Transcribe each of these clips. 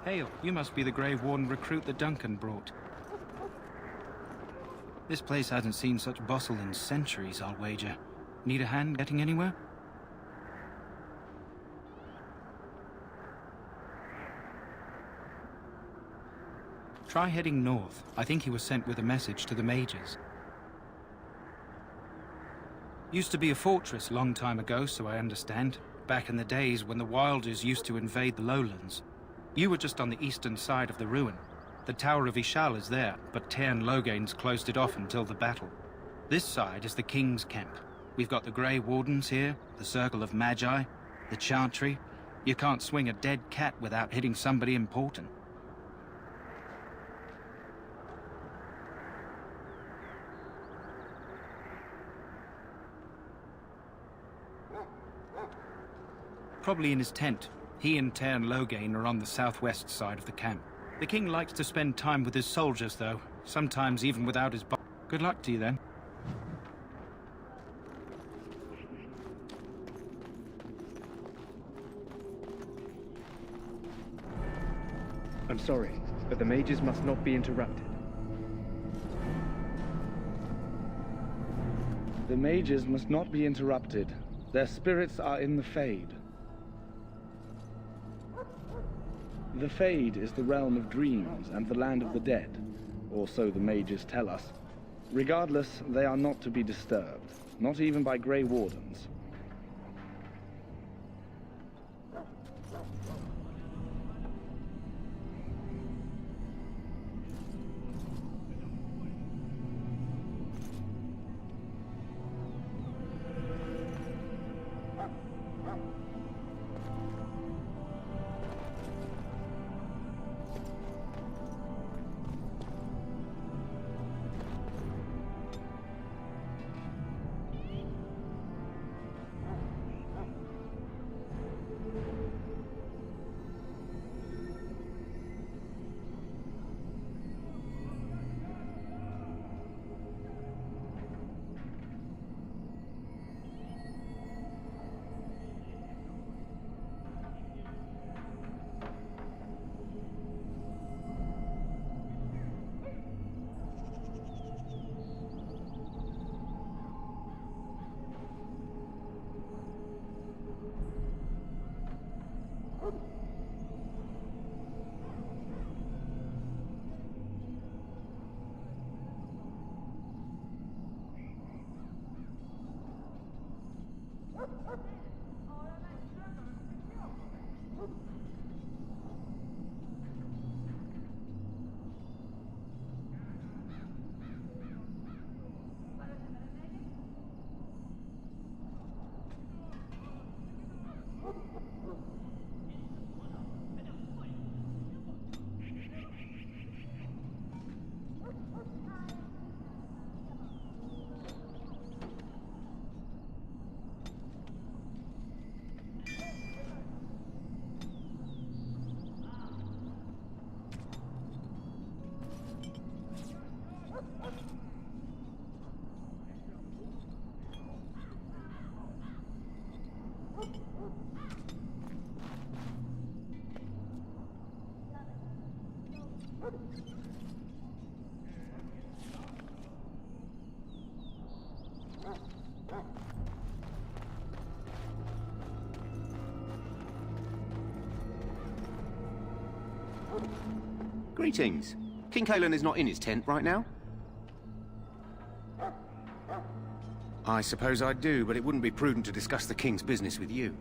Hail, you must be the Grey Warden recruit that Duncan brought. This place hasn't seen such bustle in centuries, I'll wager. Need a hand getting anywhere? Try heading north. I think he was sent with a message to the mages. Used to be a fortress long time ago, so I understand. Back in the days when the Wilders used to invade the lowlands. You were just on the eastern side of the ruin. The Tower of Ishal is there, but Tairn Logain's closed it off until the battle. This side is the King's camp. We've got the Grey Wardens here, the Circle of Magi, the Chantry. You can't swing a dead cat without hitting somebody important. Probably in his tent. He and Tairn Logain are on the southwest side of the camp. The king likes to spend time with his soldiers, though. Sometimes even without his Good luck to you, then. I'm sorry, but the mages must not be interrupted. The mages must not be interrupted. Their spirits are in the Fade. The Fade is the realm of dreams and the land of the dead, or so the mages tell us. Regardless, they are not to be disturbed, not even by Grey Wardens. Greetings. King Kalen is not in his tent right now? I suppose I do, but it wouldn't be prudent to discuss the king's business with you.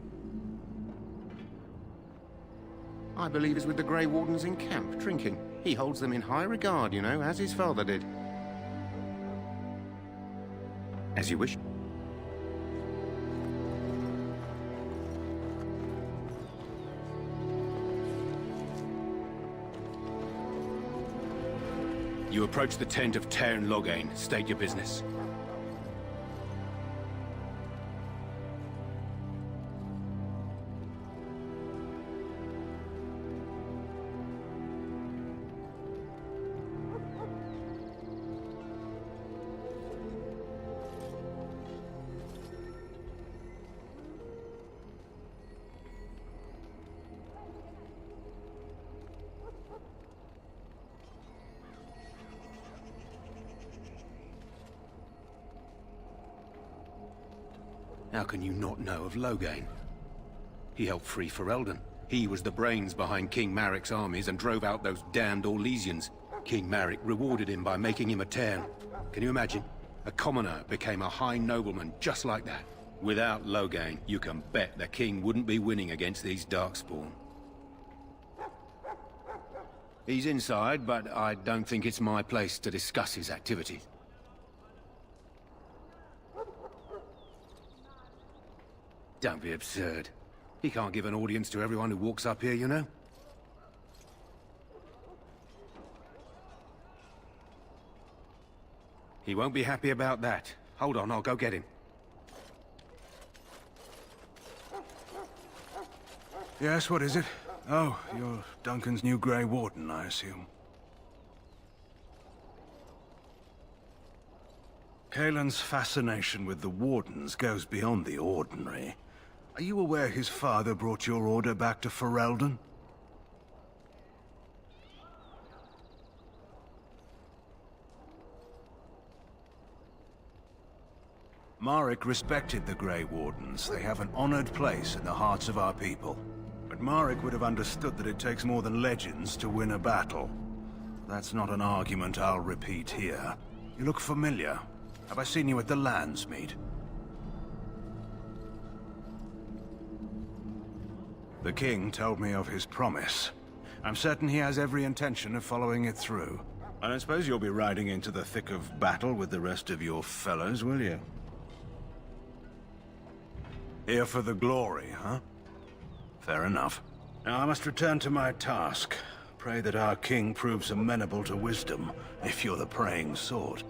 I believe he's with the Grey Wardens in camp, drinking. He holds them in high regard, you know, as his father did. As you wish. You approach the tent of Tairn Logain. State your business. How can you not know of Loghain? He helped free Ferelden. He was the brains behind King Maric's armies and drove out those damned Orlesians. King Maric rewarded him by making him a Tairn. Can you imagine? A commoner became a high nobleman just like that. Without Loghain, you can bet the king wouldn't be winning against these Darkspawn. He's inside, but I don't think it's my place to discuss his activities. Don't be absurd. He can't give an audience to everyone who walks up here, you know? He won't be happy about that. Hold on, I'll go get him. Yes, what is it? Oh, you're Duncan's new Grey Warden, I assume. Kaelin's fascination with the Wardens goes beyond the ordinary. Are you aware his father brought your order back to Ferelden? Maric respected the Grey Wardens. They have an honored place in the hearts of our people. But Maric would have understood that it takes more than legends to win a battle. That's not an argument I'll repeat here. You look familiar. Have I seen you at the Landsmeet? The king told me of his promise. I'm certain he has every intention of following it through. I don't suppose you'll be riding into the thick of battle with the rest of your fellows, will you? Here for the glory, huh? Fair enough. Now I must return to my task. Pray that our king proves amenable to wisdom, if you're the praying sort.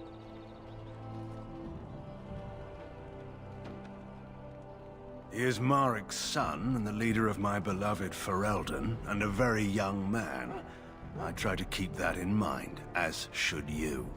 He is Maric's son, and the leader of my beloved Ferelden, and a very young man. I try to keep that in mind, as should you.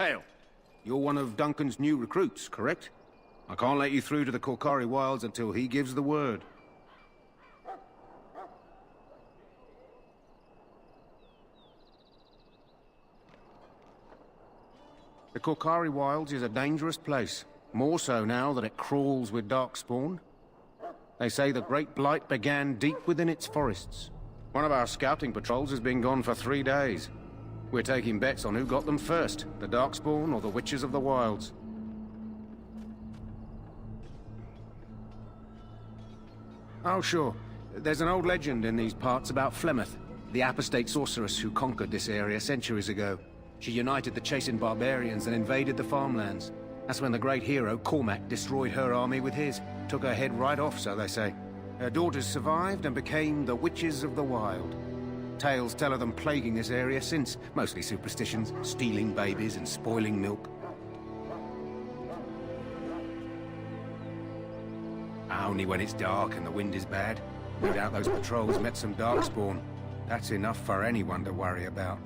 Hail. You're one of Duncan's new recruits, correct? I can't let you through to the Korkari Wilds until he gives the word. The Korkari Wilds is a dangerous place. More so now that it crawls with Darkspawn. They say the Great Blight began deep within its forests. One of our scouting patrols has been gone for 3 days. We're taking bets on who got them first, the Darkspawn or the Witches of the Wilds. Oh, sure. There's an old legend in these parts about Flemeth, the apostate sorceress who conquered this area centuries ago. She united the chasing barbarians and invaded the farmlands. That's when the great hero, Cormac, destroyed her army with his. Took her head right off, so they say. Her daughters survived and became the Witches of the Wild. Tales tell of them plaguing this area since, mostly superstitions, stealing babies and spoiling milk. Only when it's dark and the wind is bad. No doubt those patrols met some Darkspawn. That's enough for anyone to worry about.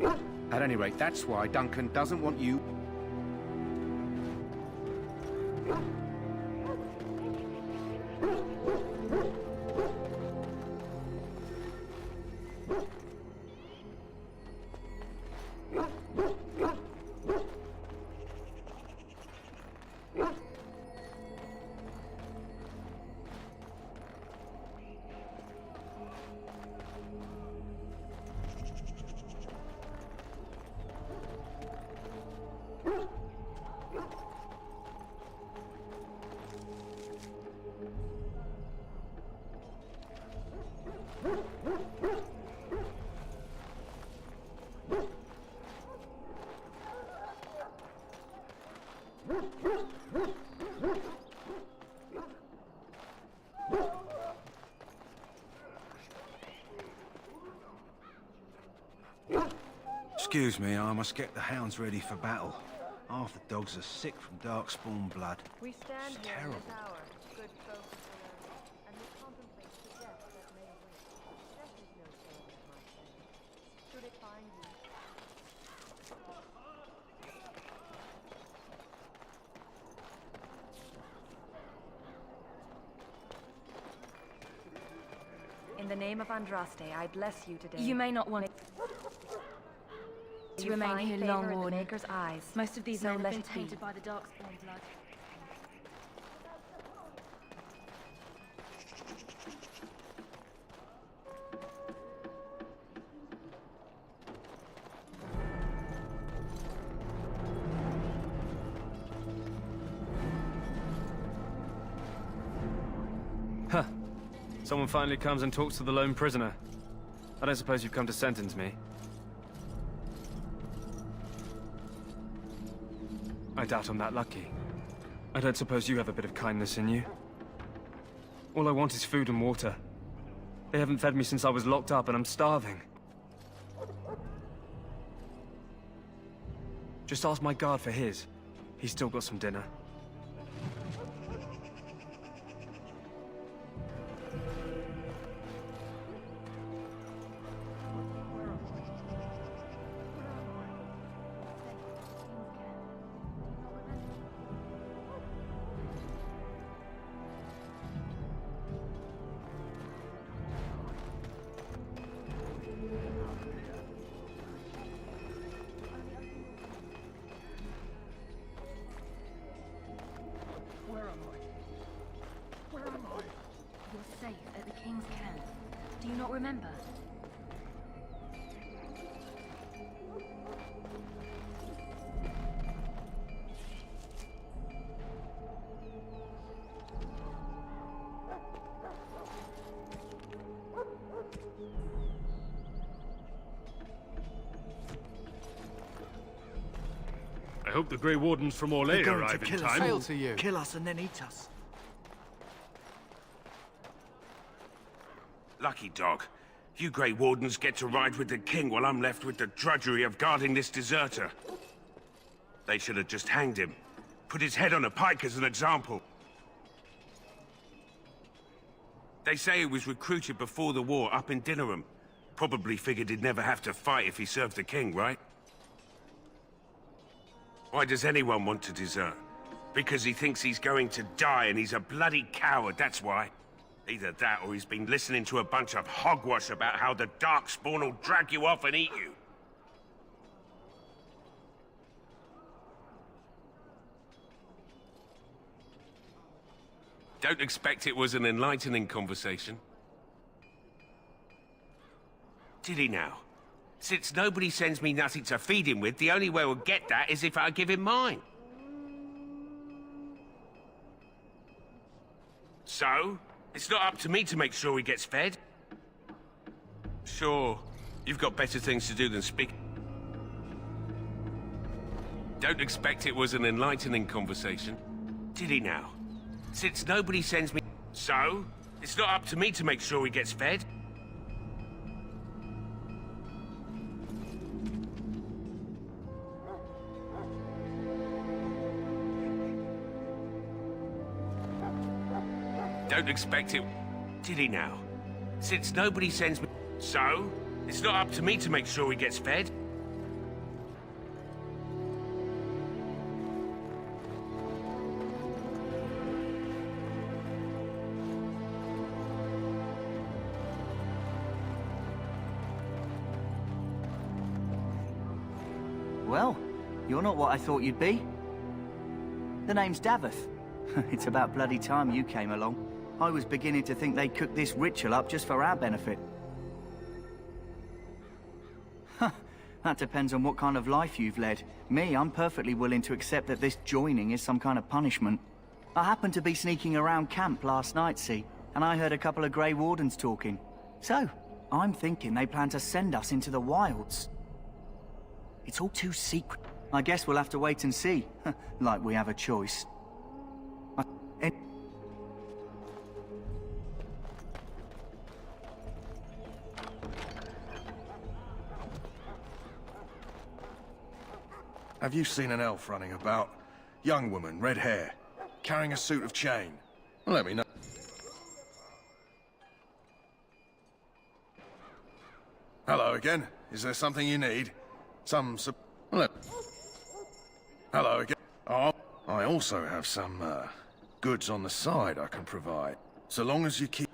At any rate, that's why Duncan doesn't want you... Excuse me, I must get the hounds ready for battle. Half the dogs are sick from darkspawn blood. We stand It's here in terrible. this hour, good folk of the land, and we contemplate the death that may await. Death is no shame, my friend. Should it find you, in the name of Andraste, I bless you today. You may not want to You remain find here favor long, in the Warden. Maker's eyes. Most of these So men let have been it be. tainted by the Darkspawn blood. Huh. Someone finally comes and talks to the lone prisoner. I don't suppose you've come to sentence me. I doubt I'm that lucky. I don't suppose you have a bit of kindness in you. All I want is food and water. They haven't fed me since I was locked up and I'm starving. Just ask my guard for his. He's still got some dinner. You're safe at the King's camp. Do you not remember? I hope the Grey Wardens from Orlais arrive in time. To you. Kill us and then eat us. Lucky dog. You Grey Wardens get to ride with the king while I'm left with the drudgery of guarding this deserter. They should have just hanged him. Put his head on a pike as an example. They say he was recruited before the war up in Dinnerham. Probably figured he'd never have to fight if he served the king, right? Why does anyone want to desert? Because he thinks he's going to die and he's a bloody coward, that's why. Either that or he's been listening to a bunch of hogwash about how the Darkspawn will drag you off and eat you. Don't expect it was an enlightening conversation. Did he now? Since nobody sends me nothing to feed him with, the only way we'll get that is if I give him mine. So? It's not up to me to make sure he gets fed. Sure, you've got better things to do than speak. Don't expect it was an enlightening conversation. Did he now? Since nobody sends me... So? It's not up to me to make sure he gets fed. Don't expect it... Did he now? Since nobody sends me... So? It's not up to me to make sure he gets fed. Well, you're not what I thought you'd be. The name's Daveth. It's about bloody time you came along. I was beginning to think they cooked this ritual up just for our benefit. Huh, that depends on what kind of life you've led. Me, I'm perfectly willing to accept that this joining is some kind of punishment. I happened to be sneaking around camp last night, see, and I heard a couple of Grey Wardens talking. So, I'm thinking they plan to send us into the wilds. It's all too secret. I guess we'll have to wait and see, like we have a choice. Have you seen an elf running about? Young woman, red hair, carrying a suit of chain. Let me know. Hello again. Is there something you need? Hello again. Oh, I also have some, goods on the side I can provide. So long as you keep...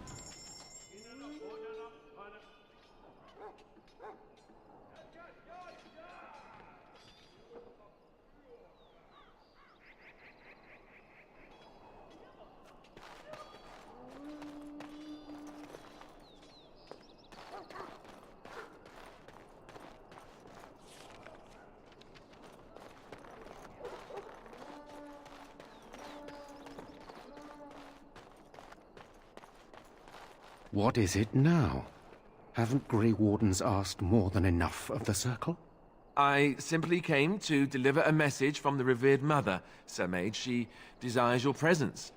What is it now? Haven't Grey Wardens asked more than enough of the Circle? I simply came to deliver a message from the revered mother, Sir Mage. She desires your presence.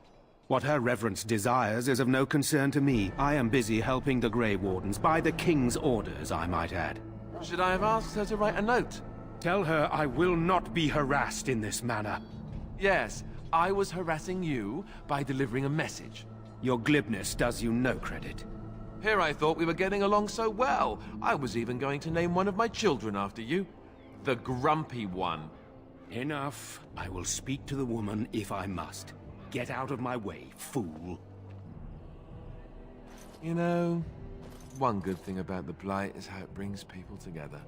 What her reverence desires is of no concern to me. I am busy helping the Grey Wardens, by the King's orders, I might add. Should I have asked her to write a note? Tell her I will not be harassed in this manner. Yes, I was harassing you by delivering a message. Your glibness does you no credit. Here I thought we were getting along so well. I was even going to name one of my children after you. The Grumpy One. Enough. I will speak to the woman if I must. Get out of my way, fool. You know, one good thing about the Blight is how it brings people together.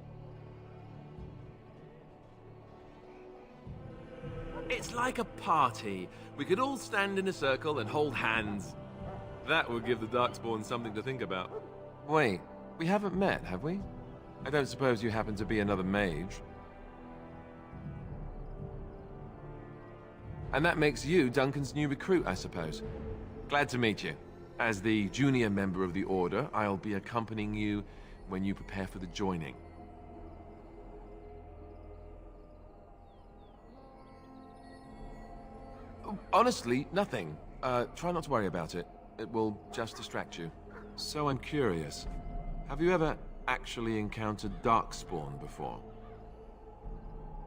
It's like a party. We could all stand in a circle and hold hands. That would give the Darkspawn something to think about. Wait, we haven't met, have we? I don't suppose you happen to be another mage. And that makes you Duncan's new recruit, I suppose. Glad to meet you. As the junior member of the Order, I'll be accompanying you when you prepare for the joining. Honestly, nothing. Try not to worry about it. It will just distract you. So I'm curious. Have you ever actually encountered Darkspawn before?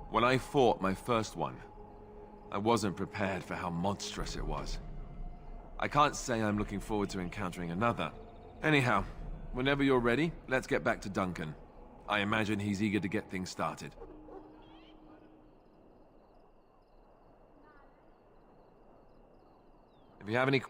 When I fought my first one, I wasn't prepared for how monstrous it was. I can't say I'm looking forward to encountering another. Anyhow, whenever you're ready, let's get back to Duncan. I imagine he's eager to get things started. If you have any...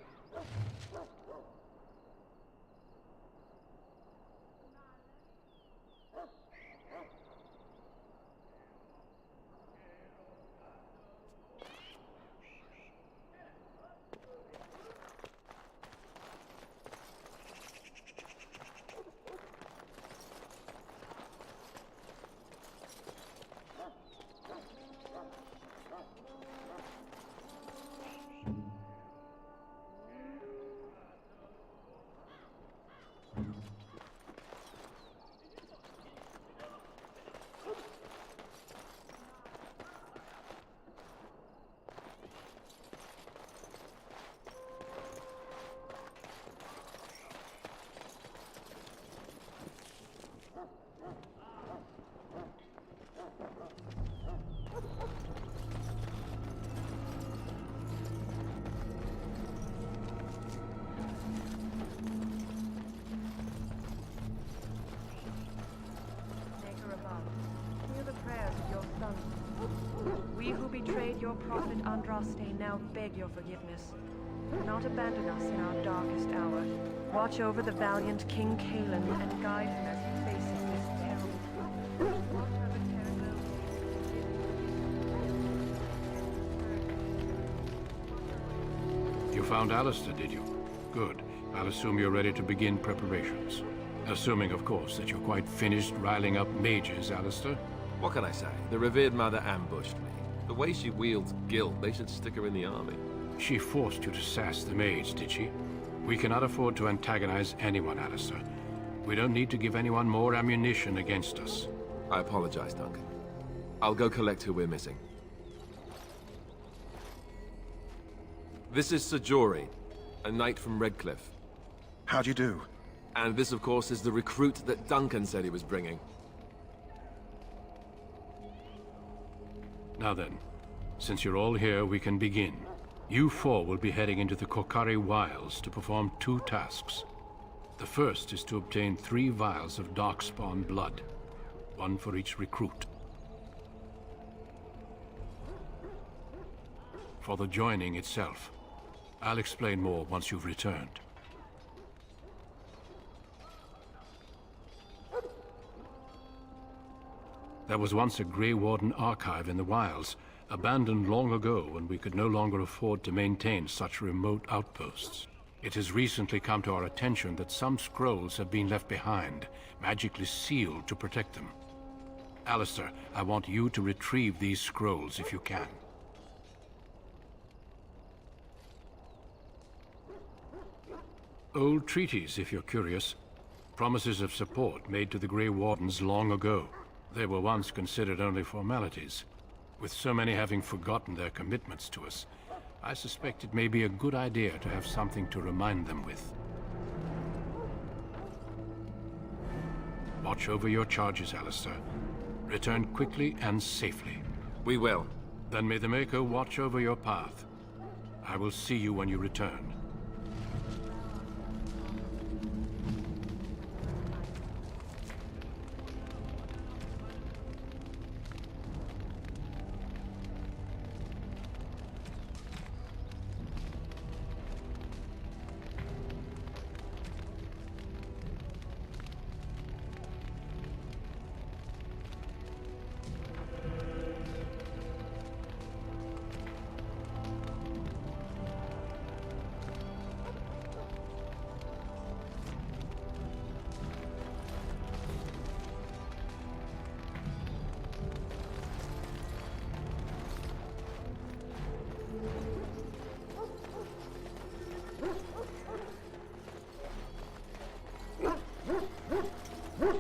We who betrayed your prophet Andraste now beg your forgiveness. Do not abandon us in our darkest hour. Watch over the valiant King Kalen and guide him as he faces this terrible... Watch over Terraglow. You found Alistair, did you? Good. I'll assume you're ready to begin preparations. Assuming, of course, that you're quite finished riling up mages, Alistair. What can I say? The revered mother ambushed me. The way she wields guilt, they should stick her in the army. She forced you to sass the mage, did she? We cannot afford to antagonize anyone, Alistair. We don't need to give anyone more ammunition against us. I apologize, Duncan. I'll go collect who we're missing. This is Sir Jory, a knight from Redcliffe. How'd you do? And this, of course, is the recruit that Duncan said he was bringing. Now then, since you're all here, we can begin. You four will be heading into the Kokari Wilds to perform 2 tasks. The first is to obtain 3 vials of Darkspawn blood, 1 for each recruit. For the joining itself, I'll explain more once you've returned. There was once a Grey Warden archive in the wilds, abandoned long ago when we could no longer afford to maintain such remote outposts. It has recently come to our attention that some scrolls have been left behind, magically sealed to protect them. Alistair, I want you to retrieve these scrolls if you can. Old treaties, if you're curious. Promises of support made to the Grey Wardens long ago. They were once considered only formalities. With so many having forgotten their commitments to us, I suspect it may be a good idea to have something to remind them with. Watch over your charges, Alistair. Return quickly and safely. We will. Then may the Maker watch over your path. I will see you when you return.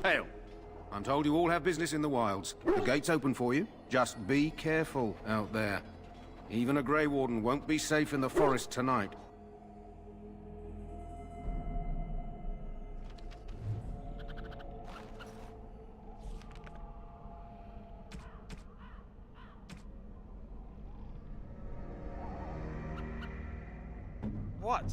Hail! I'm told you all have business in the wilds. The gate's open for you. Just be careful out there. Even a Grey Warden won't be safe in the forest tonight. What?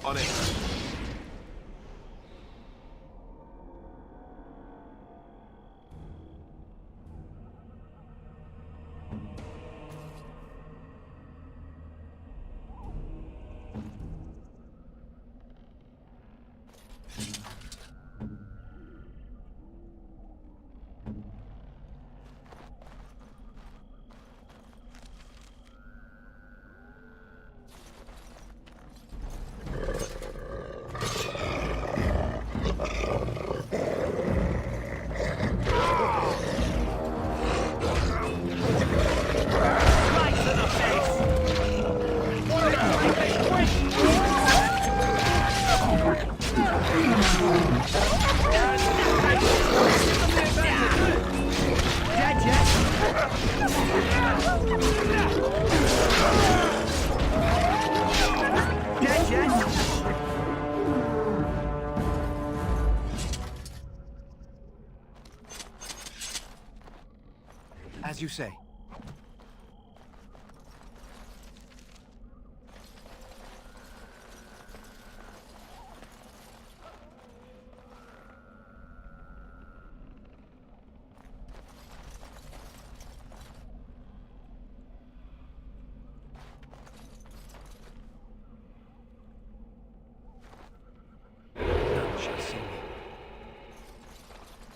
On it. As you say. None shall see me.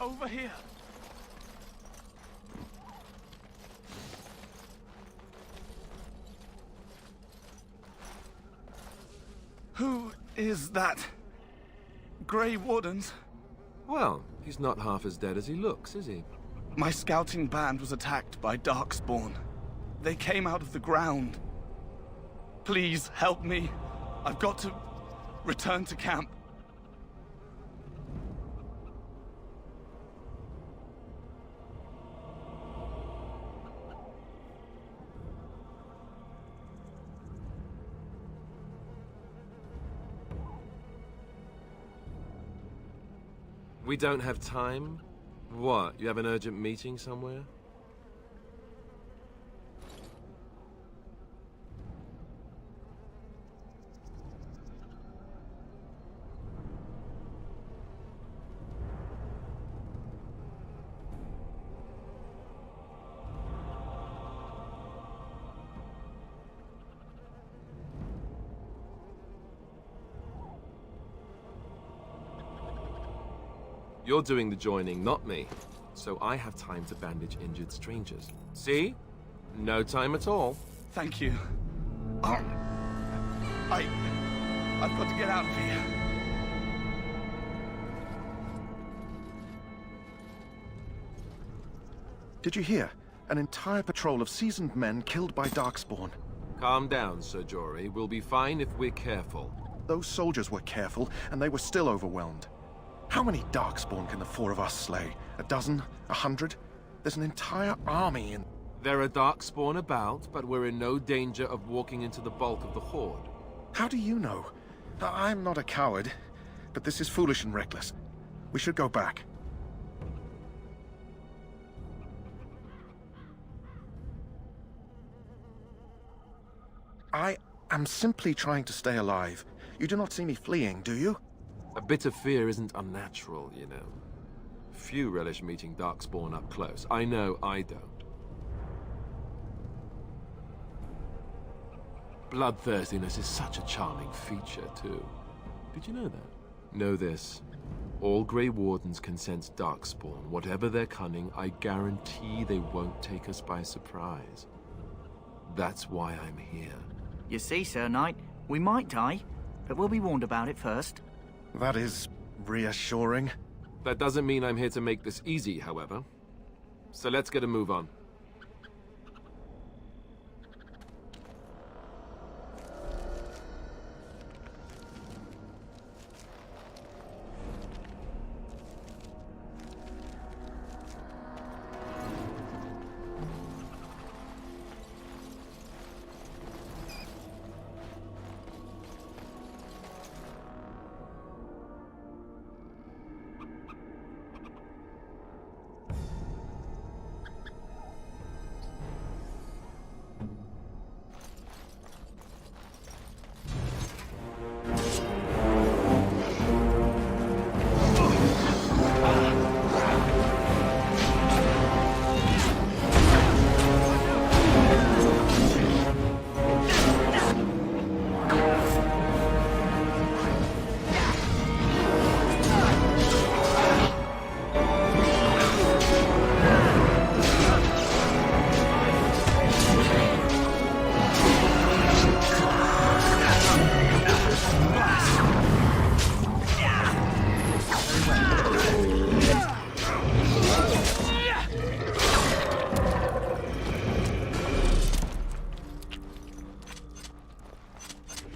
Over here. Who is that? Grey Wardens? Well, he's not half as dead as he looks, is he? My scouting band was attacked by Darkspawn. They came out of the ground. Please, help me. I've got to return to camp. We don't have time? What, you have an urgent meeting somewhere? You're doing the joining, not me. So I have time to bandage injured strangers. See? No time at all. Thank you. I've got to get out of here. Did you hear? An entire patrol of seasoned men killed by Darkspawn. Calm down, Sir Jory. We'll be fine if we're careful. Those soldiers were careful, and they were still overwhelmed. How many Darkspawn can the four of us slay? A dozen? 100? There's an entire army in... There are Darkspawn about, but we're in no danger of walking into the bulk of the Horde. How do you know? I'm not a coward, but this is foolish and reckless. We should go back. I am simply trying to stay alive. You do not see me fleeing, do you? A bit of fear isn't unnatural, you know. Few relish meeting Darkspawn up close. I know I don't. Bloodthirstiness is such a charming feature, too. Did you know that? Know this. All Grey Wardens can sense Darkspawn. Whatever their cunning, I guarantee they won't take us by surprise. That's why I'm here. You see, Sir Knight, we might die, but we'll be warned about it first. That is reassuring. That doesn't mean I'm here to make this easy, however. So let's get a move on.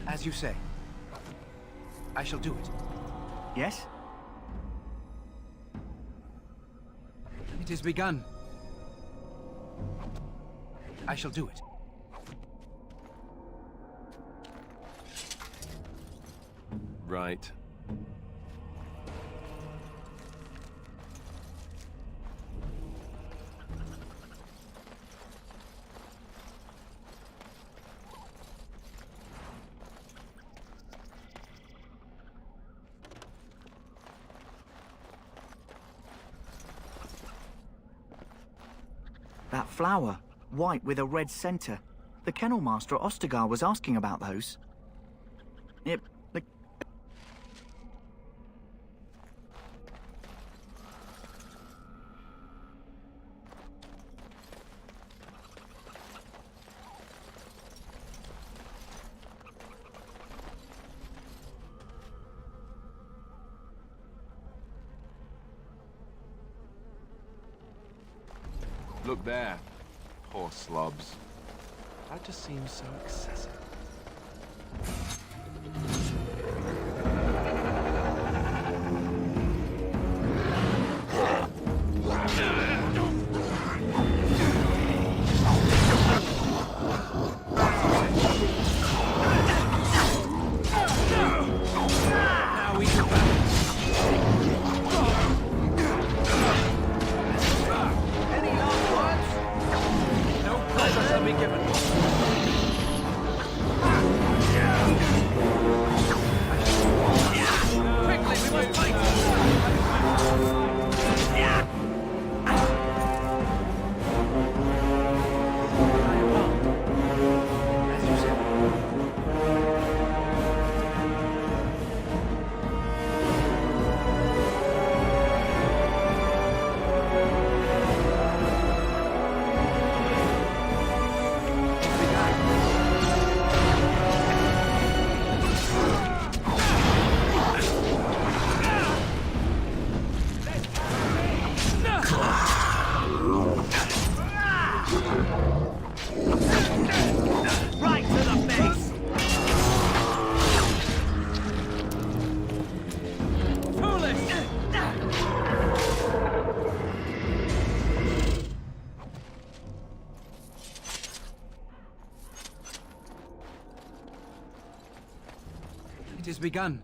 As you say. I shall do it. Yes? It is begun. I shall do it. Right. That flower, white with a red center. The kennel master at Ostagar was asking about those. Yep. Look there. Poor slobs. That just seems so excessive. Now we can balance. 'Tis begun.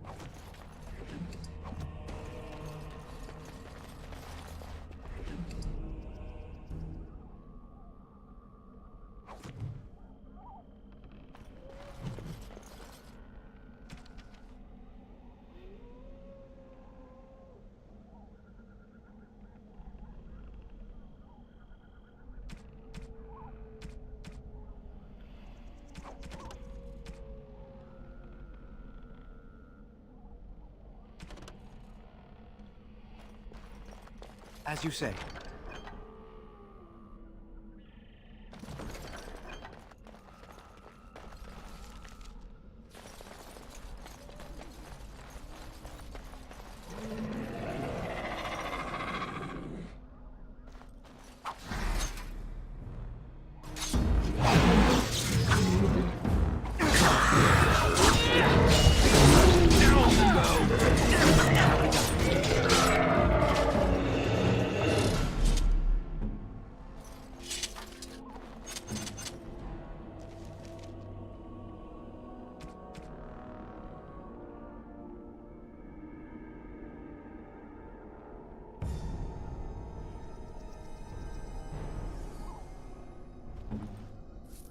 As you say.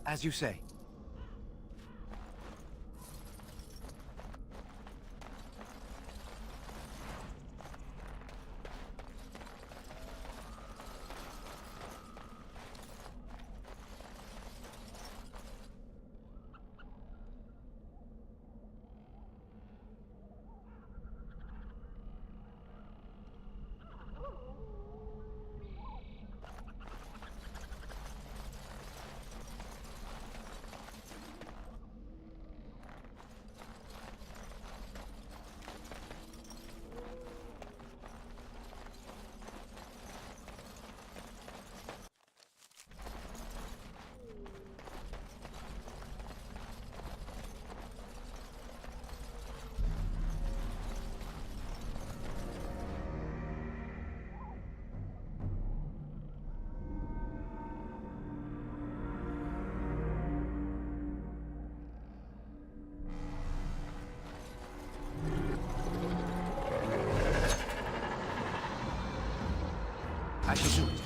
As you say. I shall do it.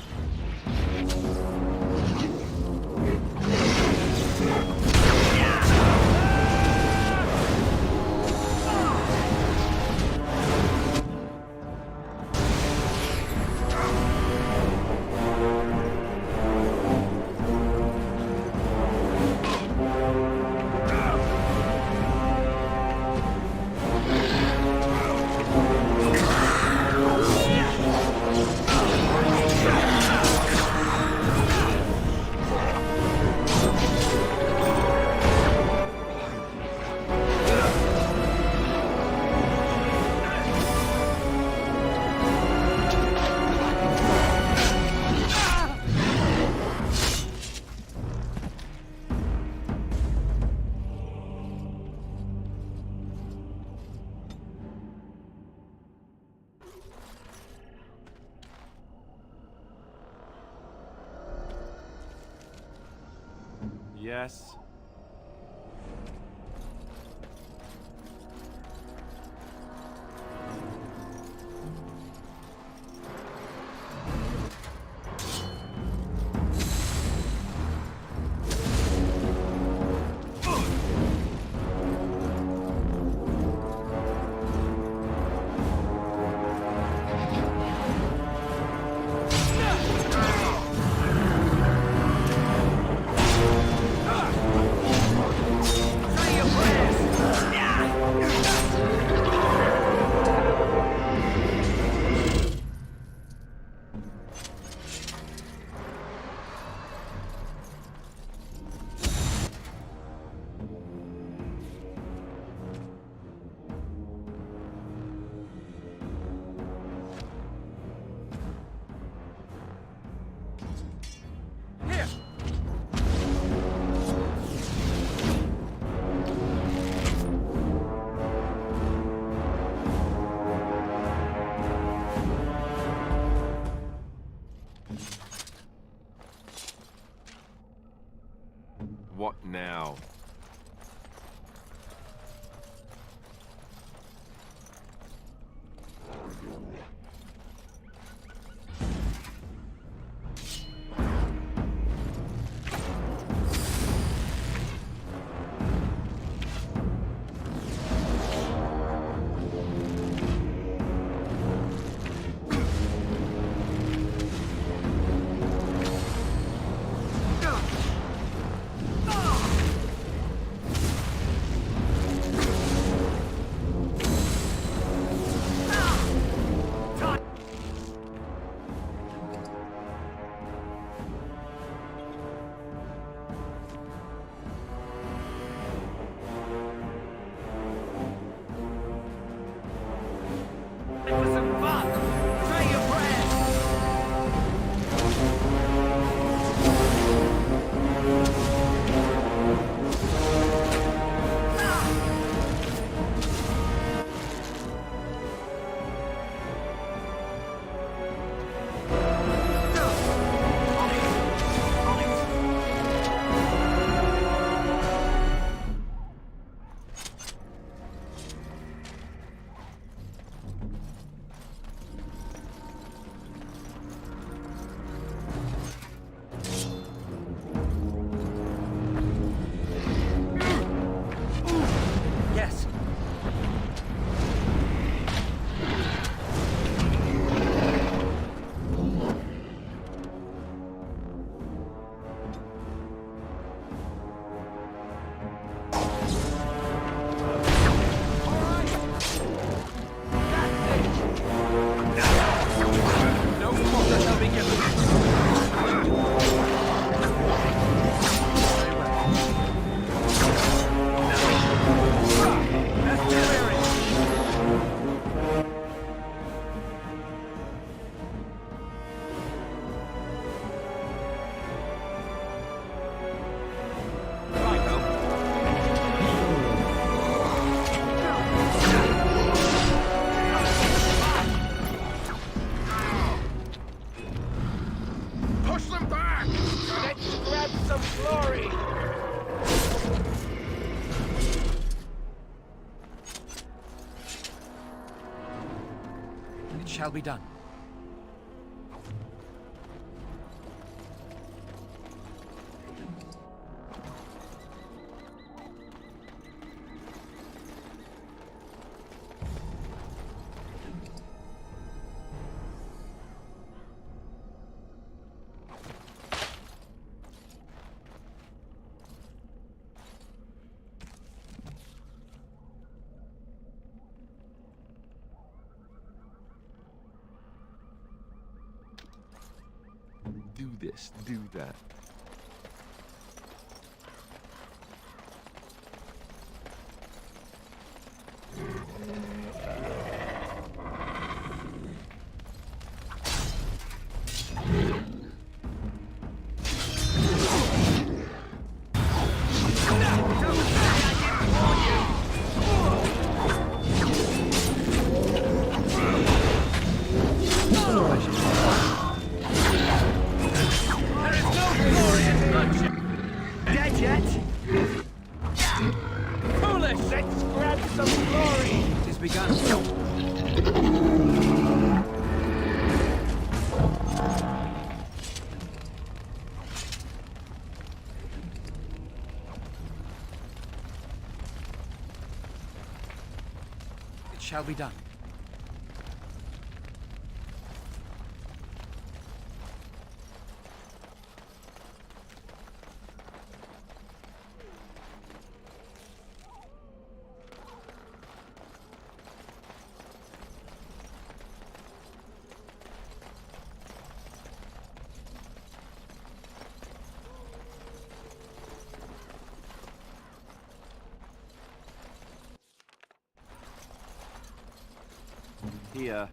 Yes. What now? Push them back! Let's grab some glory! It shall be done. Do this, do that. Dead yet? Foolish! Let's grab some glory! It has begun. It shall be done. Here.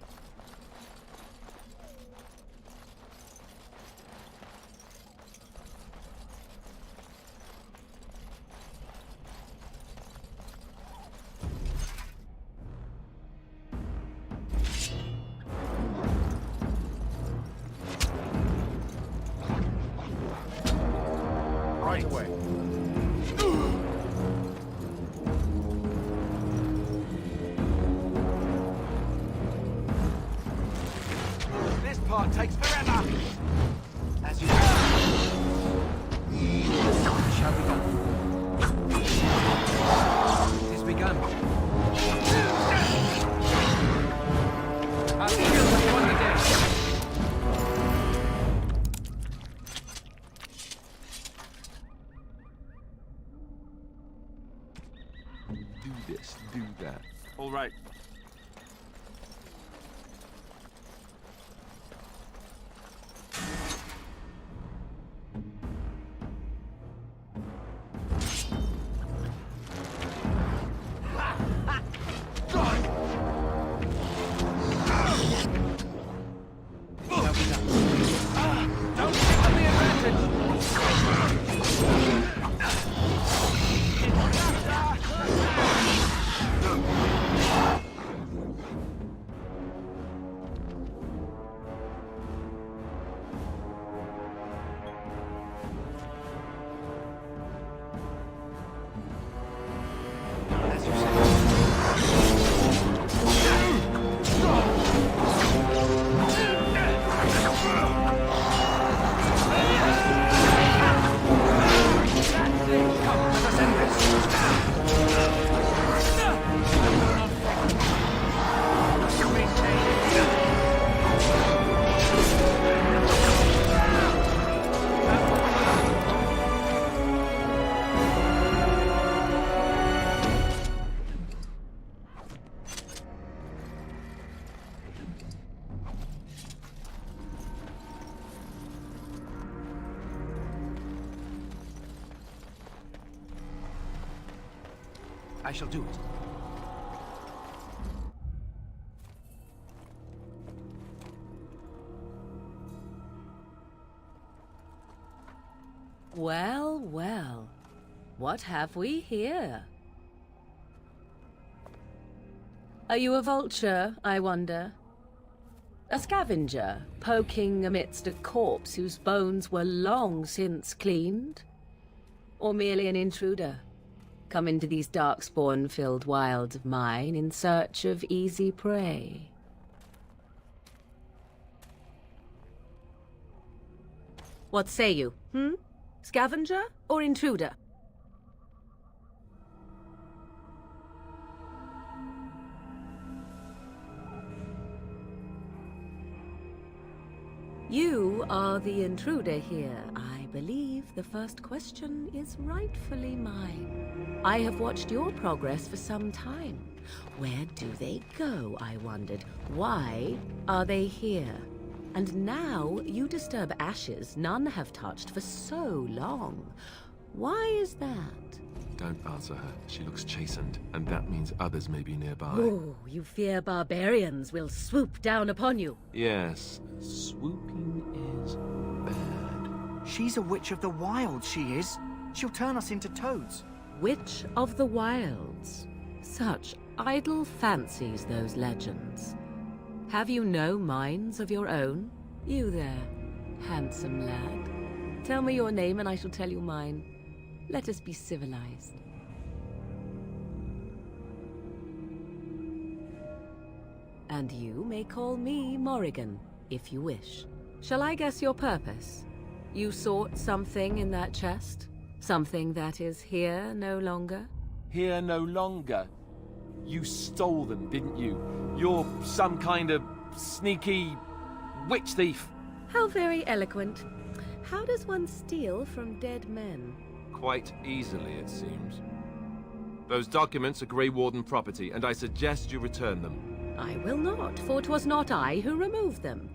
Right away. This part takes forever! As you know. It shall be done. It has begun. Our heroes have won the day. Do this, do that. All right. Don't give them the advantage! As you say. Come, let us end this. I shall do it. Well, well. What have we here? Are you a vulture, I wonder? A scavenger, poking amidst a corpse whose bones were long since cleaned? Or merely an intruder, come into these darkspawn-filled wilds of mine in search of easy prey? What say you, Scavenger or intruder? You are the intruder here. I believe the first question is rightfully mine. I have watched your progress for some time. Where do they go, I wondered? Why are they here? And now you disturb ashes none have touched for so long. Why is that? Don't answer her. She looks chastened, and that means others may be nearby. Oh, you fear barbarians will swoop down upon you. Yes, swooping is bad. She's a witch of the wilds, she is. She'll turn us into toads. Witch of the wilds. Such idle fancies, those legends. Have you no minds of your own? You there, handsome lad. Tell me your name and I shall tell you mine. Let us be civilized. And you may call me Morrigan, if you wish. Shall I guess your purpose? You sought something in that chest? Something that is here no longer? Here no longer? You stole them, didn't you? You're some kind of sneaky witch thief. How very eloquent. How does one steal from dead men? Quite easily, it seems. Those documents are Grey Warden property, and I suggest you return them. I will not, for 'twas not I who removed them.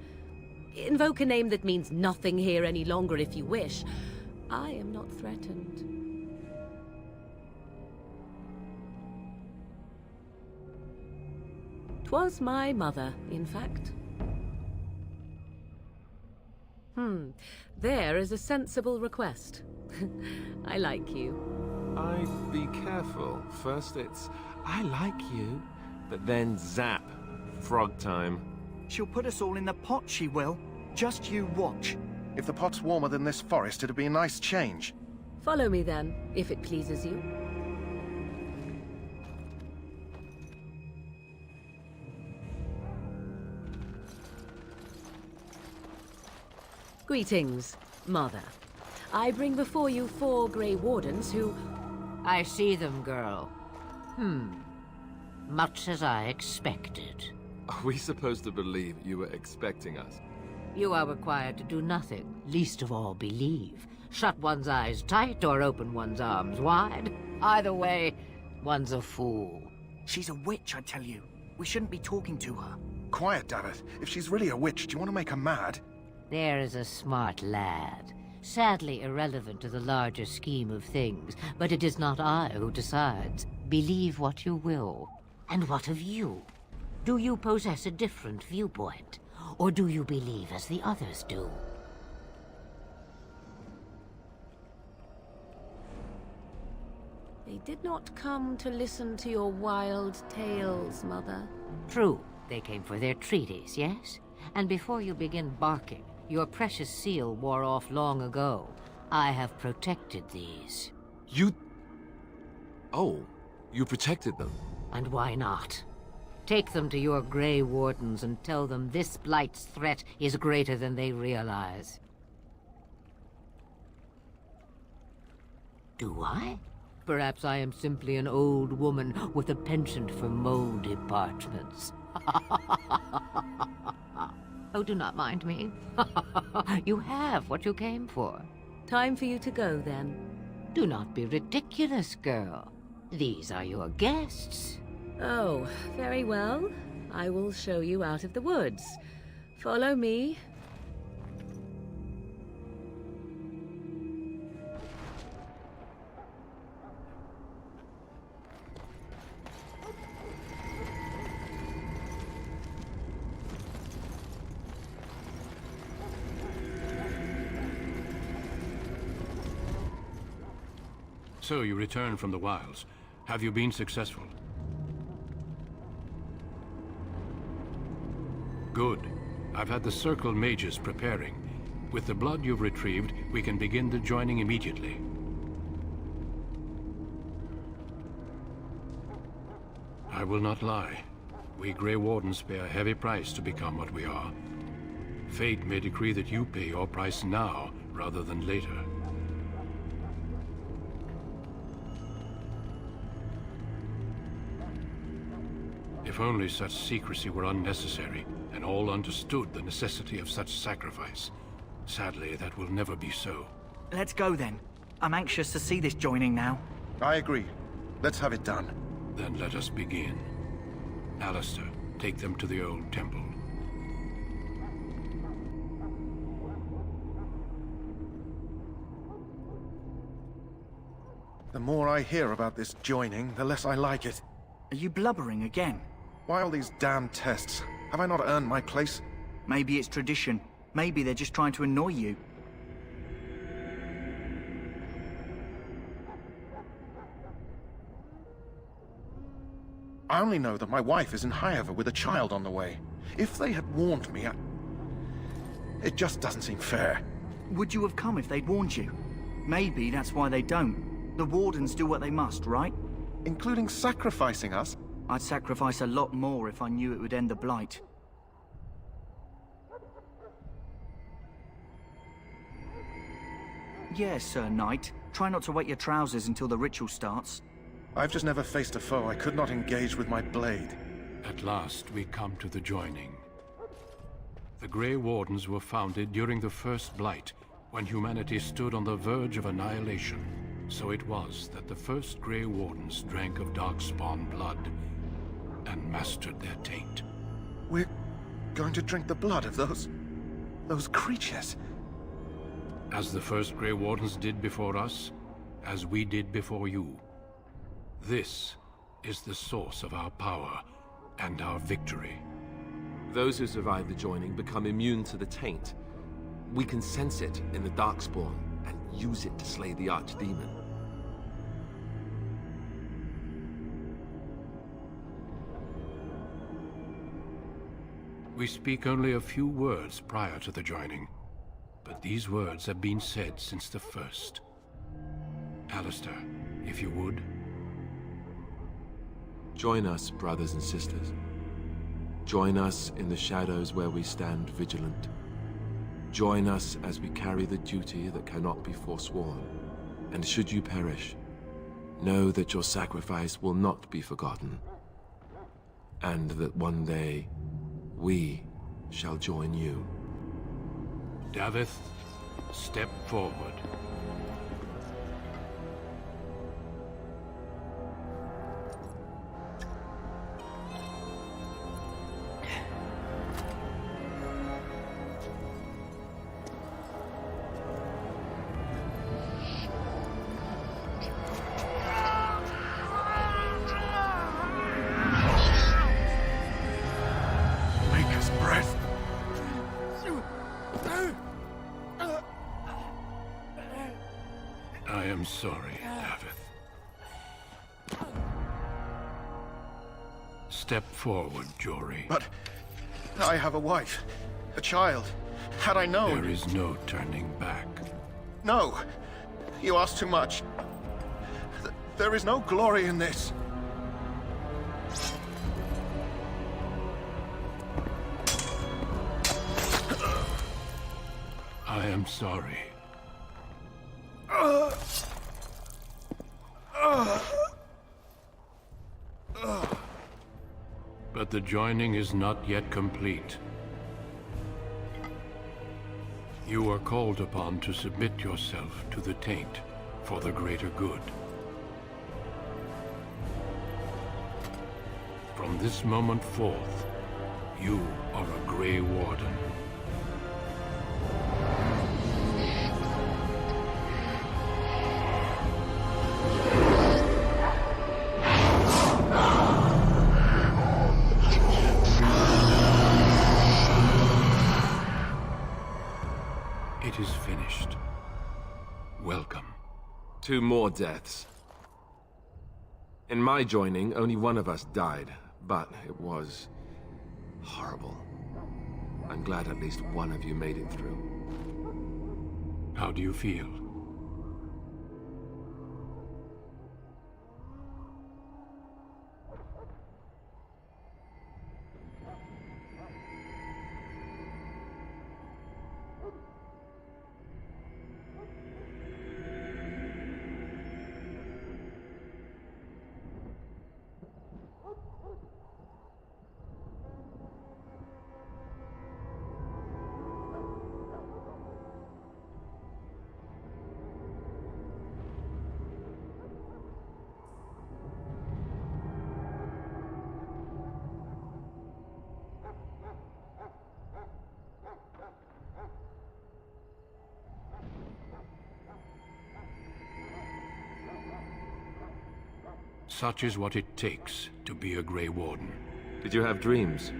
Invoke a name that means nothing here any longer if you wish. I am not threatened. 'Twas my mother, in fact. There is a sensible request. I like you. I'd be careful. First it's, I like you, but then zap. Frog time. She'll put us all in the pot, she will. Just you watch. If the pot's warmer than this forest, it'd be a nice change. Follow me then, if it pleases you. Greetings, Mother. I bring before you 4 Grey Wardens who... I see them, girl. Much as I expected. Are we supposed to believe you were expecting us? You are required to do nothing, least of all believe. Shut one's eyes tight or open one's arms wide. Either way, one's a fool. She's a witch, I tell you. We shouldn't be talking to her. Quiet, dammit. If she's really a witch, do you want to make her mad? There is a smart lad. Sadly irrelevant to the larger scheme of things, but it is not I who decides. Believe what you will. And what of you? Do you possess a different viewpoint? Or do you believe as the others do? They did not come to listen to your wild tales, Mother. True. They came for their treaties, yes? And before you begin barking, your precious seal wore off long ago. I have protected these. You... Oh, you protected them? And why not? Take them to your Grey Wardens and tell them this Blight's threat is greater than they realize. Do I? Perhaps I am simply an old woman with a penchant for moldy parchments. Oh, do not mind me. You have what you came for. Time for you to go, then. Do not be ridiculous, girl. These are your guests. Oh, very well. I will show you out of the woods. Follow me. So you return from the wilds. Have you been successful? Good. I've had the Circle mages preparing. With the blood you've retrieved, we can begin the joining immediately. I will not lie. We Grey Wardens pay a heavy price to become what we are. Fate may decree that you pay your price now, rather than later. If only such secrecy were unnecessary, and all understood the necessity of such sacrifice. Sadly, that will never be so. Let's go then. I'm anxious to see this joining now. I agree. Let's have it done. Then let us begin. Alistair, take them to the old temple. The more I hear about this joining, the less I like it. Are you blubbering again? Why all these damn tests? Have I not earned my place? Maybe it's tradition. Maybe they're just trying to annoy you. I only know that my wife is in Highever with a child on the way. If they had warned me, it just doesn't seem fair. Would you have come if they'd warned you? Maybe that's why they don't. The Wardens do what they must, right? Including sacrificing us? I'd sacrifice a lot more if I knew it would end the Blight. Yes, Sir Knight. Try not to wet your trousers until the ritual starts. I've just never faced a foe I could not engage with my blade. At last, we come to the joining. The Grey Wardens were founded during the First Blight, when humanity stood on the verge of annihilation. So it was that the first Grey Wardens drank of Darkspawn blood and mastered their taint. We're going to drink the blood of those creatures? As the first Grey Wardens did before us, as we did before you. This is the source of our power and our victory. Those who survive the joining become immune to the taint. We can sense it in the Darkspawn and use it to slay the Archdemon. We speak only a few words prior to the joining, but these words have been said since the first. Alistair, if you would. Join us, brothers and sisters. Join us in the shadows where we stand vigilant. Join us as we carry the duty that cannot be forsworn. And should you perish, know that your sacrifice will not be forgotten. And that one day, we shall join you. Davith, step forward. I am sorry, Davith. Step forward, Jory. But I have a wife, a child. Had I known... There is no turning back. No! You ask too much. There is no glory in this. I am sorry. But the joining is not yet complete. You are called upon to submit yourself to the taint for the greater good. From this moment forth, you are a Grey Warden. It is finished. Welcome. 2 more deaths. In my joining, only one of us died, but it was horrible. I'm glad at least one of you made it through. How do you feel? Such is what it takes to be a Grey Warden. Did you have dreams?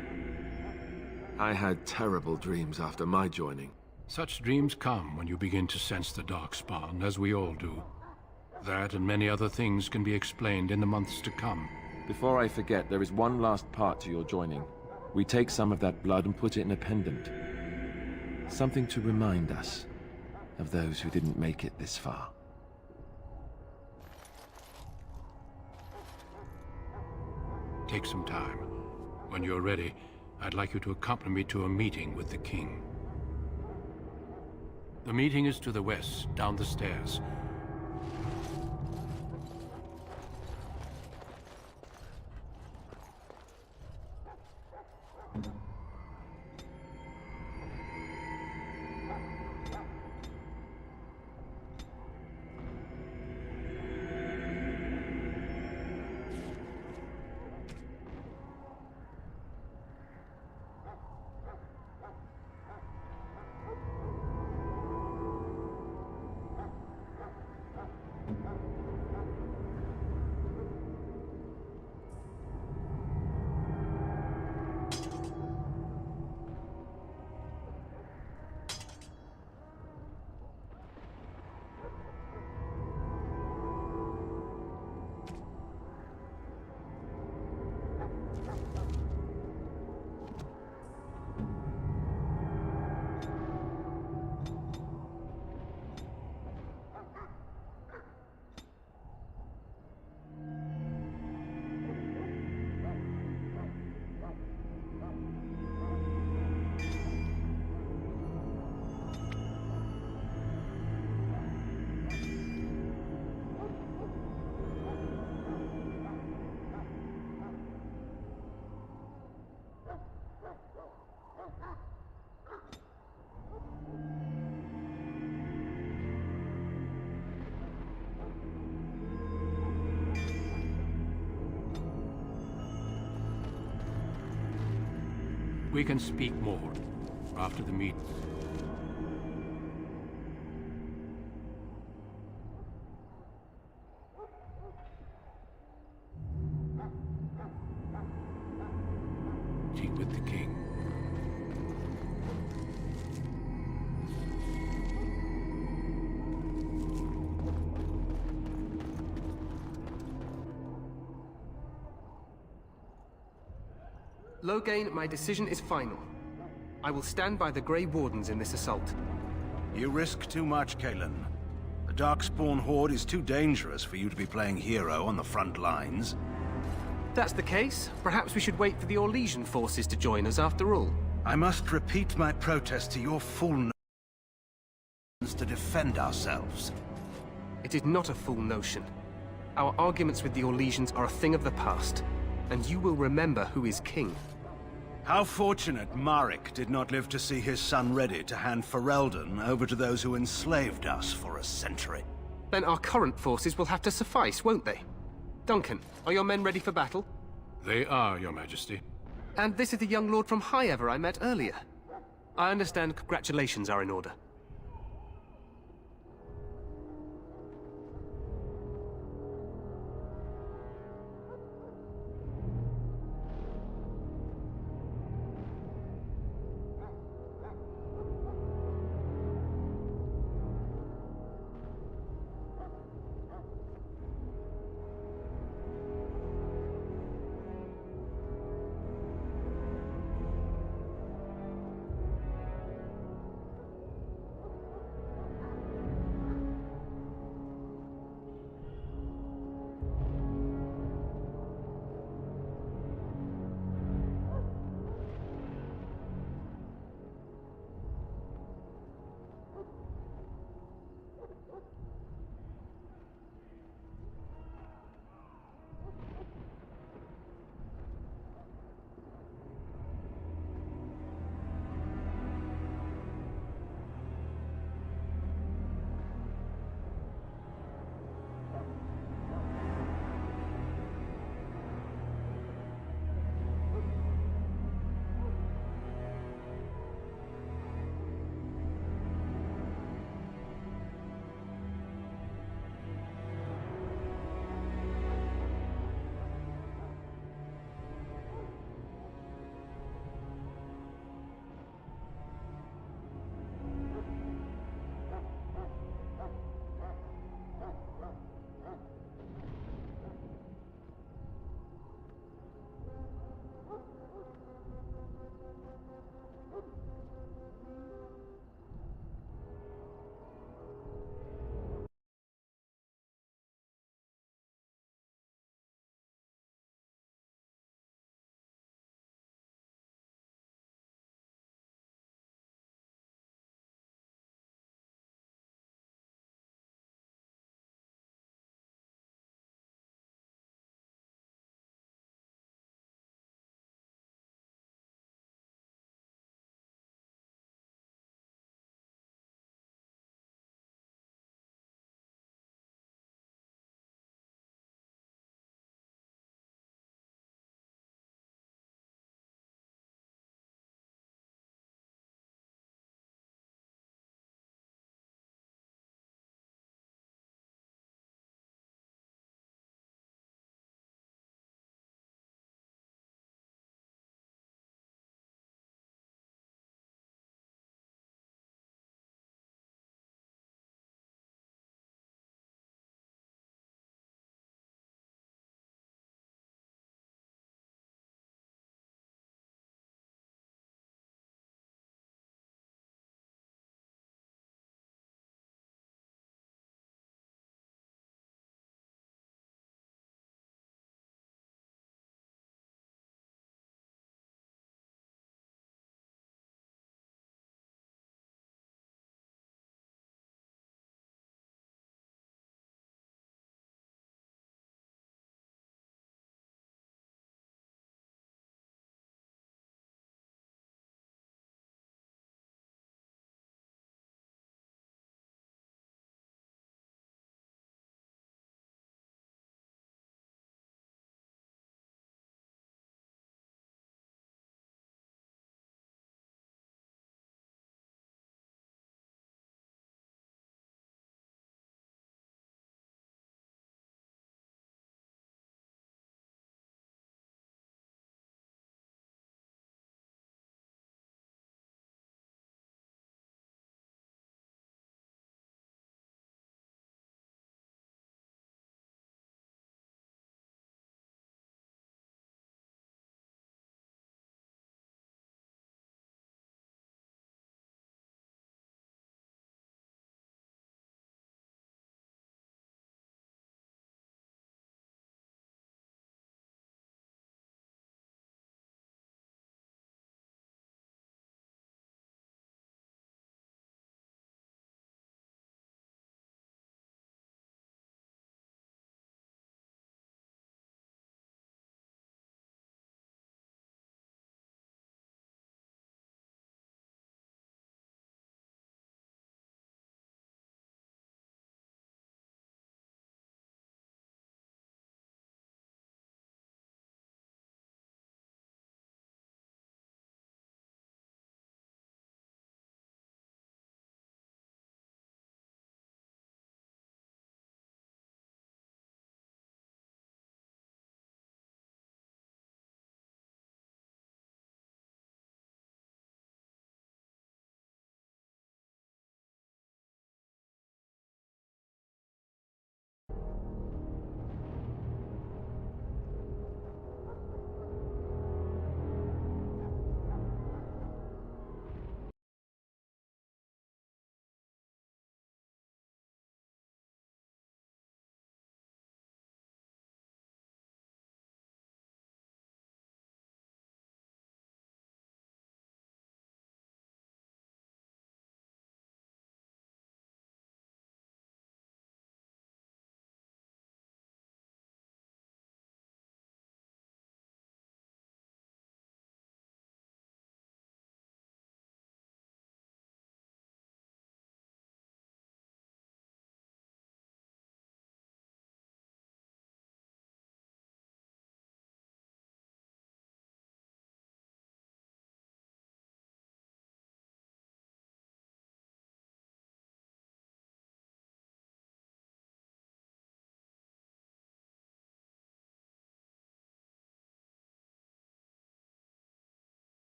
I had terrible dreams after my joining. Such dreams come when you begin to sense the Darkspawn, as we all do. That and many other things can be explained in the months to come. Before I forget, there is one last part to your joining. We take some of that blood and put it in a pendant. Something to remind us of those who didn't make it this far. Take some time. When you're ready, I'd like you to accompany me to a meeting with the king. The meeting is to the west, down the stairs. We can speak more after the meeting. With the king. Loghain, my decision is final. I will stand by the Grey Wardens in this assault. You risk too much, Kalen. The Darkspawn Horde is too dangerous for you to be playing hero on the front lines. If that's the case, perhaps we should wait for the Orlesian forces to join us after all. I must repeat my protest to your full notions to defend ourselves. It is not a full notion. Our arguments with the Orlesians are a thing of the past, and you will remember who is king. How fortunate Marek did not live to see his son ready to hand Ferelden over to those who enslaved us for a century. Then our current forces will have to suffice, won't they? Duncan, are your men ready for battle? They are, Your Majesty. And this is the young lord from Highever I met earlier. I understand congratulations are in order.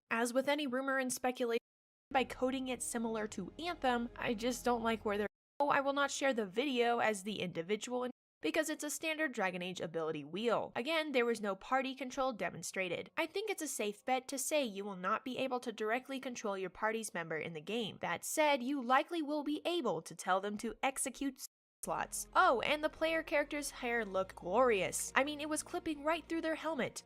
As with any rumor and speculation, by coding it similar to Anthem, I just don't like where they're. Oh, I will not share the video as the individual because it's a standard Dragon Age ability wheel. Again, there was no party control demonstrated. I think it's a safe bet to say you will not be able to directly control your party's member in the game. That said, you likely will be able to tell them to execute slots. Oh, and the player character's hair looked glorious. I mean, it was clipping right through their helmet.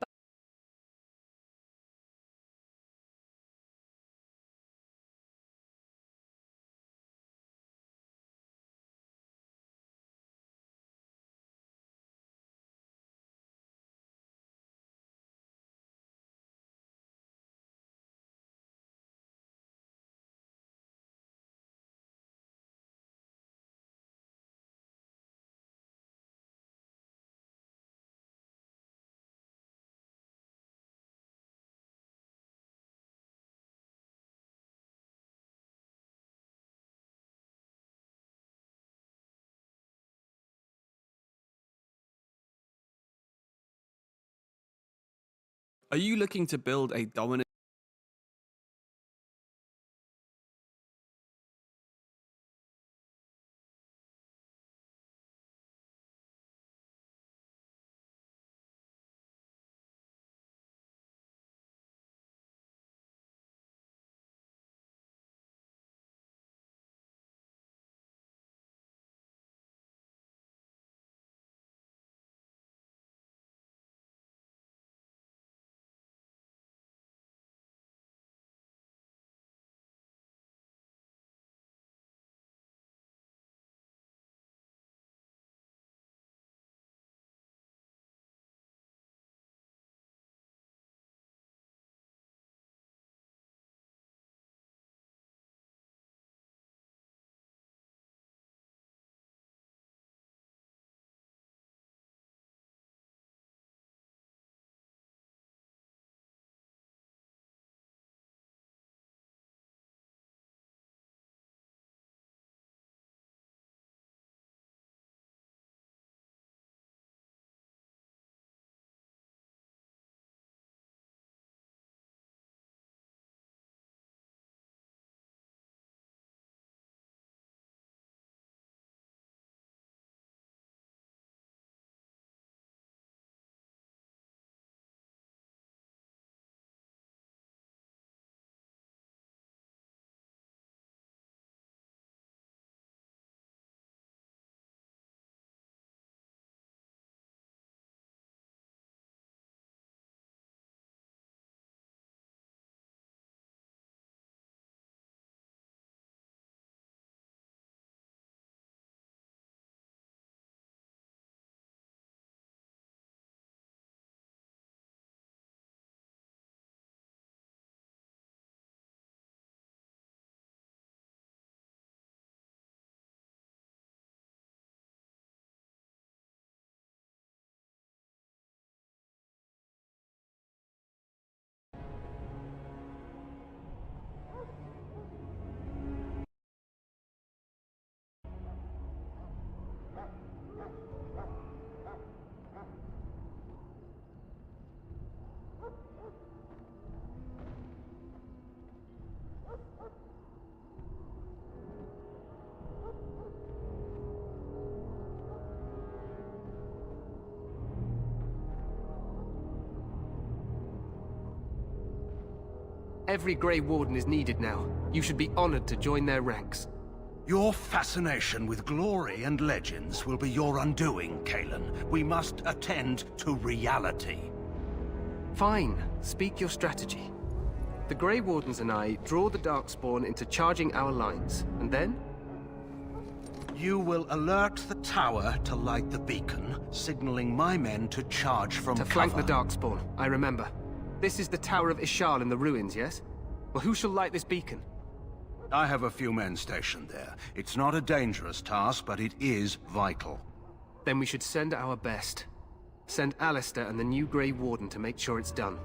Are you looking to build a dominant? Every Grey Warden is needed now. You should be honored to join their ranks. Your fascination with glory and legends will be your undoing, Kalen. We must attend to reality. Fine. Speak your strategy. The Grey Wardens and I draw the Darkspawn into charging our lines, and then? You will alert the tower to light the beacon, signaling my men to charge from cover. To flank the Darkspawn, I remember. This is the Tower of Ishal in the ruins, yes? Well, who shall light this beacon? I have a few men stationed there. It's not a dangerous task, but it is vital. Then we should send our best. Send Alistair and the new Grey Warden to make sure it's done.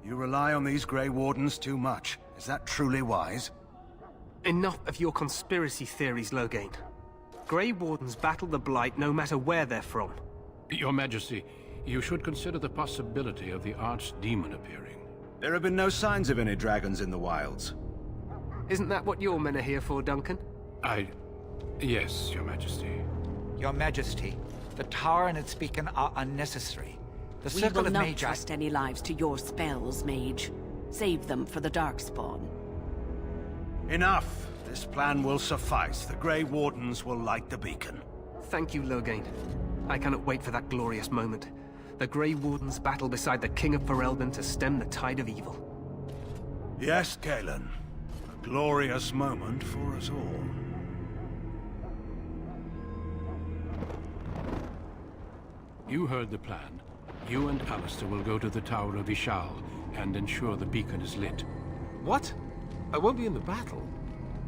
You rely on these Grey Wardens too much. Is that truly wise? Enough of your conspiracy theories, Loghain. Grey Wardens battle the Blight no matter where they're from. Your Majesty, you should consider the possibility of the Archdemon appearing. There have been no signs of any dragons in the wilds. Isn't that what your men are here for, Duncan? Yes, Your Majesty. Your Majesty, the tower and its beacon are unnecessary. The We circle will of not Magi... trust any lives to your spells, Mage. Save them for the Darkspawn. Enough! This plan will suffice. The Grey Wardens will light the beacon. Thank you, Loghain. I cannot wait for that glorious moment. The Grey Wardens battle beside the King of Ferelden to stem the tide of evil. Yes, Galen. A glorious moment for us all. You heard the plan. You and Alistair will go to the Tower of Ishal and ensure the beacon is lit. What? I won't be in the battle.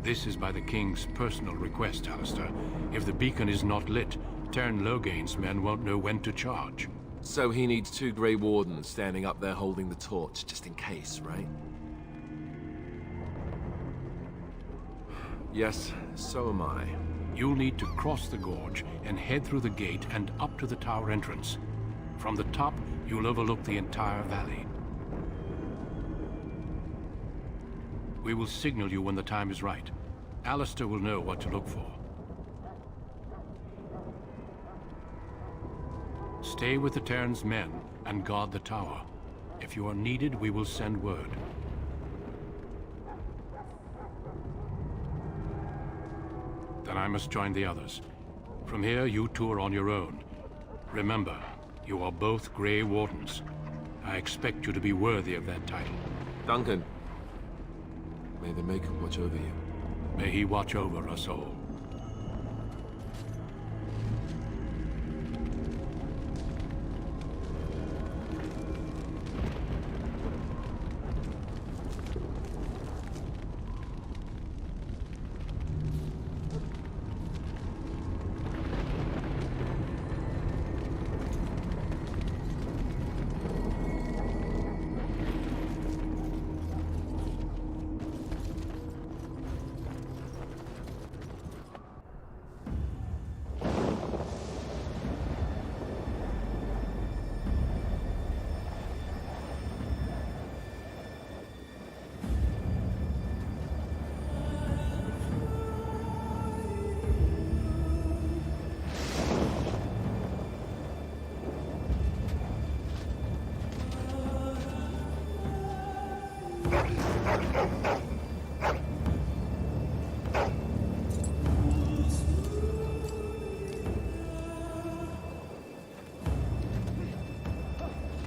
This is by the King's personal request, Alistair. If the beacon is not lit, Tern Loghain's men won't know when to charge. So he needs 2 Grey Wardens standing up there holding the torch, just in case, right? Yes, so am I. You'll need to cross the gorge and head through the gate and up to the tower entrance. From the top, you'll overlook the entire valley. We will signal you when the time is right. Alistair will know what to look for. Stay with the Terran's men and guard the tower. If you are needed, we will send word. Then I must join the others. From here, you two are on your own. Remember, you are both Grey Wardens. I expect you to be worthy of that title. Duncan, may the Maker watch over you. May he watch over us all.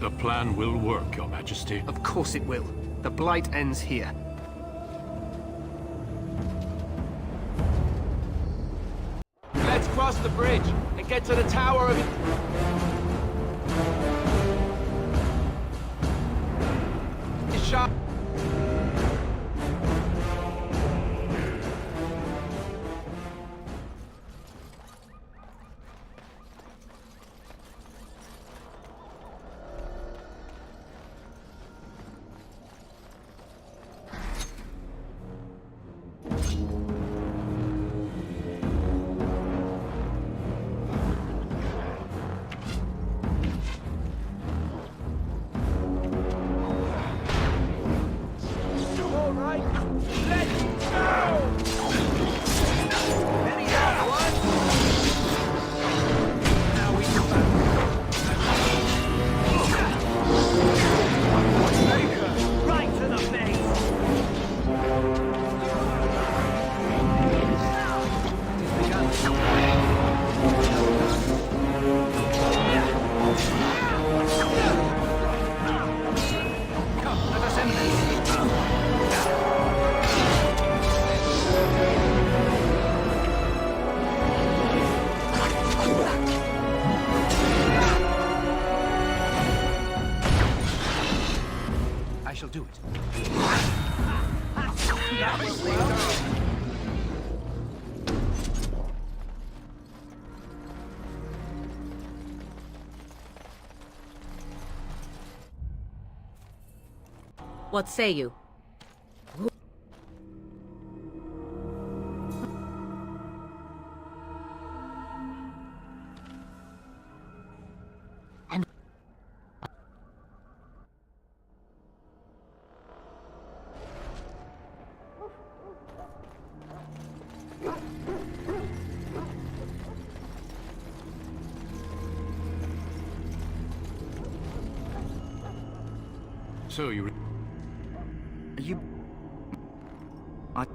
The plan will work, Your Majesty. Of course it will. The Blight ends here. Let's cross the bridge and get to the Tower of... Ishal. What say you? So you... Are you... I...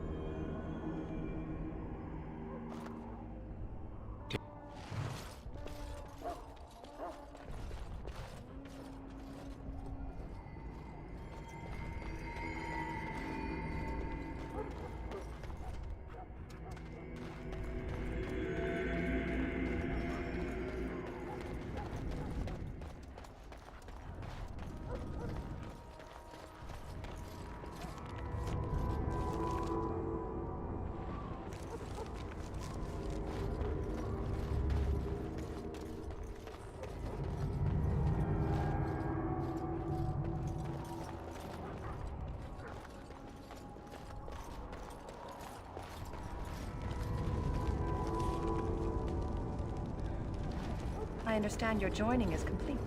I understand your joining is complete.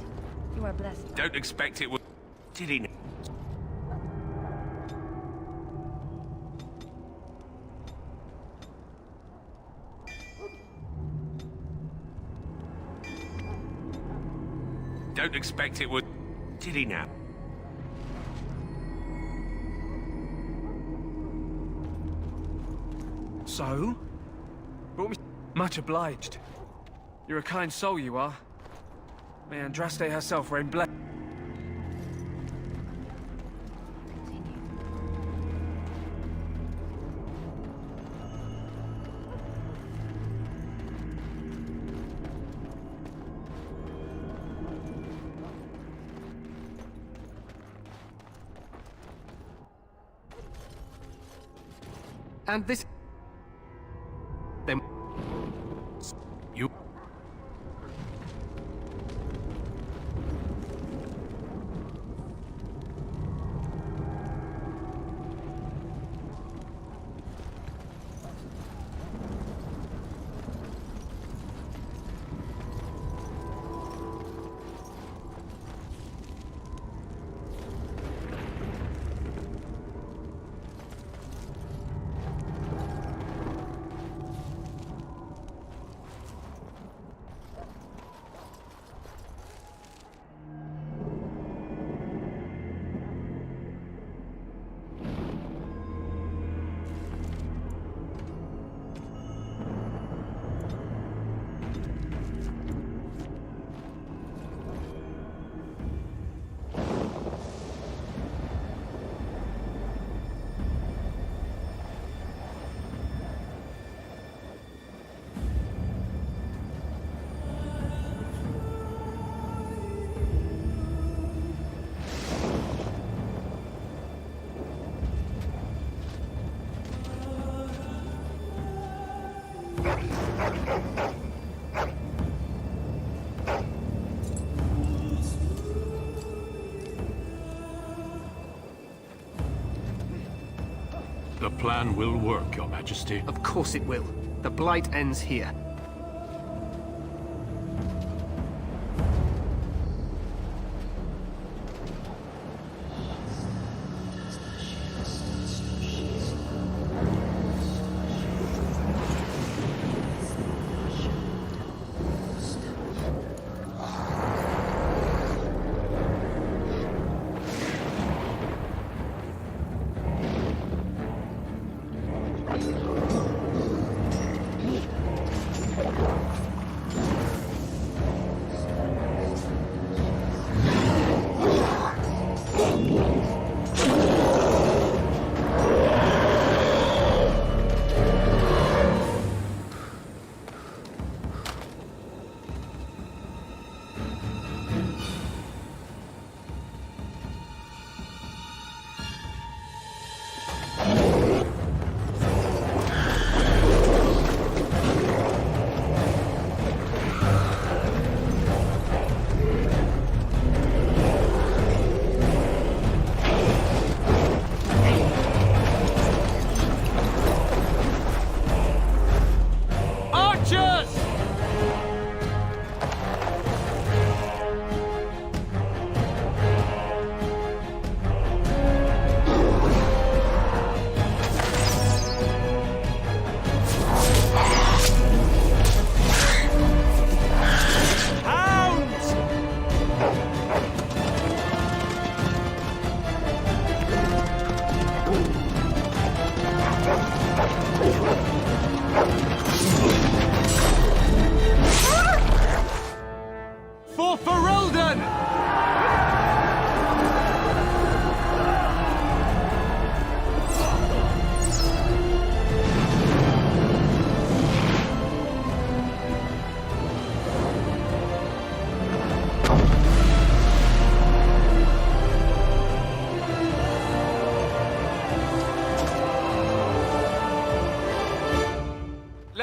You are blessed. Don't expect it will... Did he... Don't expect it would... Did he now? So? Brought me... Much obliged. You're a kind soul, you are. May Andraste herself reign blessed. And this... Then... You... The plan will work, Your Majesty. Of course it will. The Blight ends here.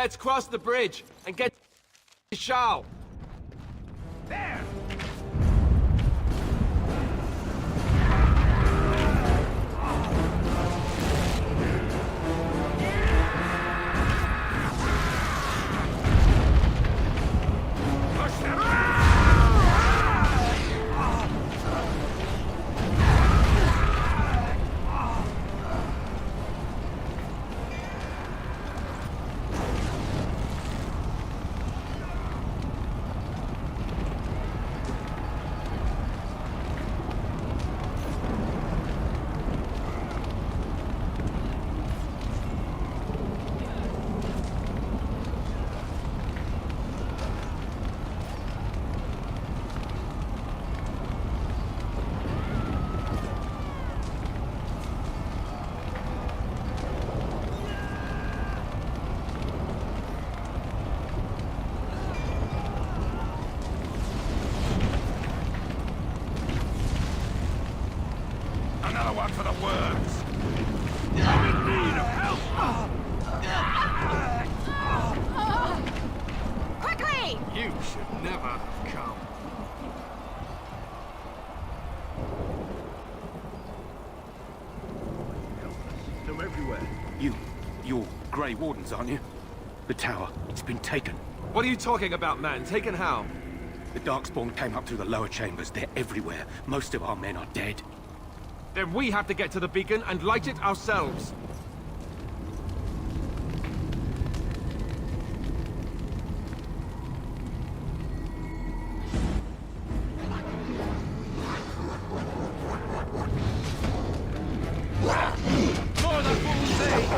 Let's cross the bridge and get to Shal. There! Another one for the worms. I'm in need of help. Quickly! You should never have come. They're everywhere. You're Grey Wardens, aren't you? The tower, it's been taken. What are you talking about, man? Taken how? The Darkspawn came up through the lower chambers. They're everywhere. Most of our men are dead. Then we have to get to the beacon and light it ourselves. For the fool's sake!